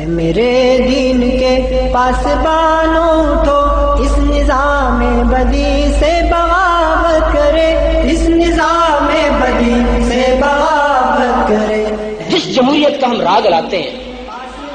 اے میرے دین کے پاسبانوں اٹھو، اس نظام بدی سے بغاوت کرے، اس نظام بدی سے بغاوت کرے۔ جس جمہوریت کا ہم راگ لاتے ہیں،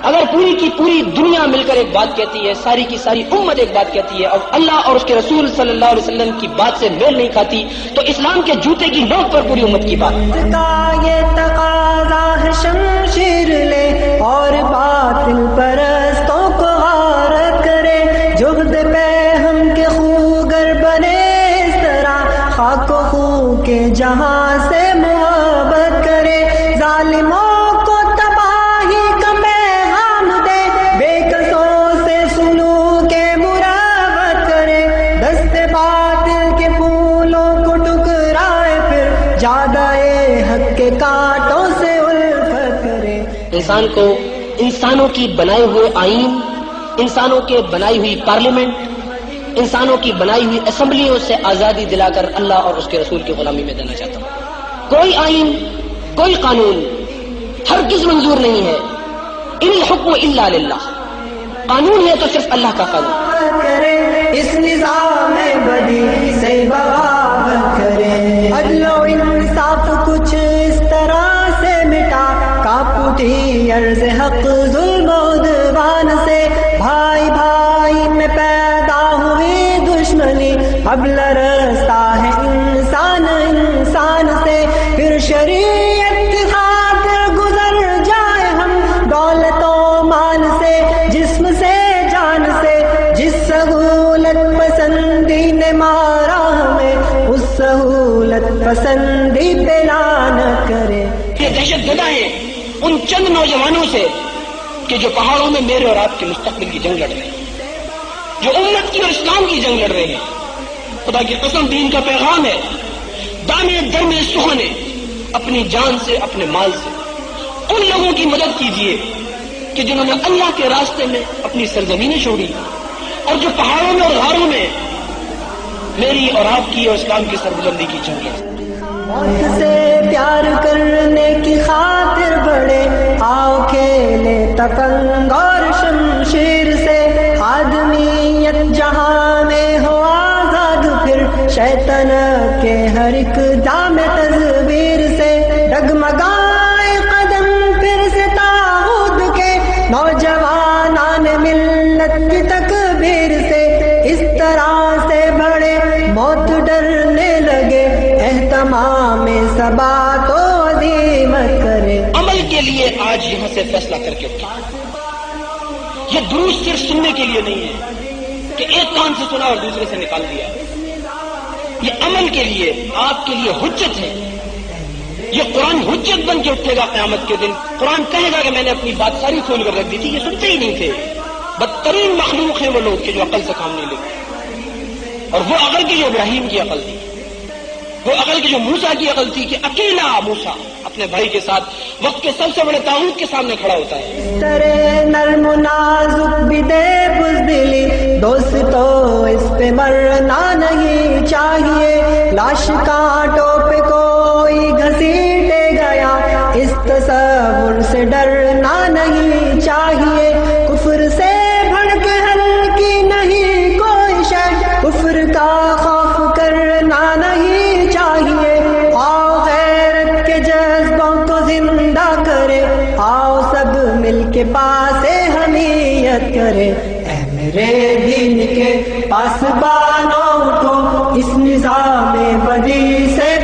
اگر پوری کی پوری دنیا مل کر ایک بات کہتی ہے، ساری کی ساری امت ایک بات کہتی ہے، اور اللہ اور اس کے رسول صلی اللہ علیہ وسلم کی بات سے میل نہیں کھاتی، تو اسلام کے جوتے کی نوک پر پوری امت کی بات۔ کا یہ تقاضا ہے شمشیر لے اور باطل پرستوں کو غارت کرے، جہد پہ ہم کے خوگر بنے اس طرح، خاک و خوں کے جہاں سے محبت کرے، ظالموں کے کانٹوں سے الفت کرے۔ انسان کو انسانوں کی بنائے ہوئے آئین، انسانوں کے بنائی ہوئی پارلیمنٹ، انسانوں کی بنائی ہوئی اسمبلیوں سے آزادی دلا کر اللہ اور اس کے رسول کی غلامی میں دینا چاہتا ہوں۔ کوئی آئین، کوئی قانون ہرگز منظور نہیں ہے۔ ان الحکم الا للہ، قانون ہے تو صرف اللہ کا قانون کرے، اس نظام بدی سے بغاوت کرے، عدل و انصاف کچھ اس طرح سے مٹا، کانپ اٹھی عرض حق ظلم و عدوان سے، بھائی بھائی میں پیدا ہوئی دشمنی، اب لرزتا ہے انسان انسان سے، پھر شریعت خاطر گزر جائے ہم دولت و مان سے، جسم سے جان سے، جس سہولت پسندی نے مارا ہمیں، اس سہولت پسندی پہ لعنت کرے۔ یہ دہشت گردہ ہیں ان چند نوجوانوں سے کہ جو پہاڑوں میں میرے اور آپ کے مستقبل کی جنگ لڑ رہے ہیں، جو امت کی اور اسلام کی جنگ لڑ رہے ہیں۔ خدا کی قسم دین کا پیغام ہے، دانے در میں سہانے، اپنی جان سے اپنے مال سے ان لوگوں کی مدد کیجیے کہ جنہوں نے اللہ کے راستے میں اپنی سرزمینیں چھوڑی، اور جو پہاڑوں میں اور غاروں میں میری اور آپ کی اور اسلام کی سربلندی کی جنگ لڑ۔ موت سے پیار کرنے کی خاطر بڑے آؤ کھیلے تپنگ اور شمشیر سے، آدمیت جہاں میں ہو آزاد، پھر شیطنت کے ہر ایک دام تصویر سے، ڈگمگائے قدم پھر سے طاغوت کے، نوجوانان ملت کی تکبیر سے، اس طرح سے بڑے موت ڈرنے لگے، اہتمام ثبات و عزیمت کرے۔ عمل کے لیے آج یہاں سے فیصلہ کر کے اٹھا۔ یہ دروس صرف سننے کے لیے نہیں ہے کہ ایک کان سے سنا اور دوسرے سے نکال دیا، یہ عمل کے لیے، آپ کے لیے حجت ہے۔ یہ قرآن حجت بن کے اٹھے گا قیامت کے دن۔ قرآن کہے گا کہ میں نے اپنی بات ساری کھول کر رکھ دی تھی، یہ سنتے ہی نہیں تھے۔ بدترین مخلوق ہیں وہ لوگ کہ جو عقل سے کام نہیں لیتے، اور وہ عقل کی جو ابراہیم کی عقل تھی، وہ عقل کی جو موسیٰ کی عقل تھی کہ اکیلا موسیٰ اپنے بھائی کے ساتھ وقت کے سب سے بڑے طاغوت کے سامنے کھڑا ہوتا ہے۔ ترے نرم و نازک بھی دے بزدلی، دوستو اس پہ مرنا نہیں چاہیے، لاش کانٹوں پہ کوئی گھسیٹے گیا، اس تصور سے ڈرنا نہیں چاہیے، کفر سے بڑھ کے ہلکی نہیں کوئی شے، کفر کا خوف کرنا نہیں چاہیے، آؤ غیرت کے جذبوں کو زندہ کرے، آؤ سب مل کے پاس حمیت کرے، اے میرے دین کے پاسبانوں اٹھو، اس نظام بدی سے